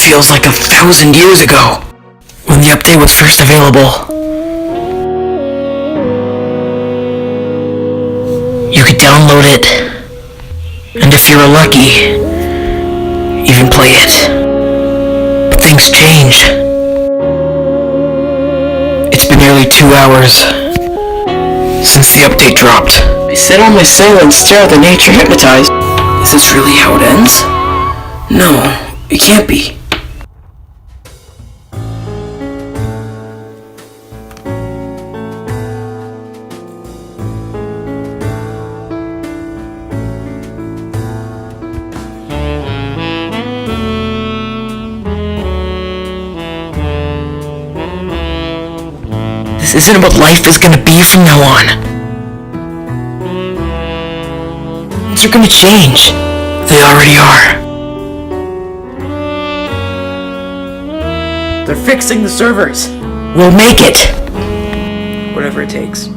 feels like 1,000 years ago, when the update was first available. You could download it, and if you were lucky, even play it. But things change. It's been nearly 2 hours since the update dropped. I sit on my cell and stare at the nature hypnotized. Is this really how it ends? No, it can't be. This isn't what life is gonna be from now on. Things are gonna change. They already are. They're fixing the servers. We'll make it. Whatever it takes.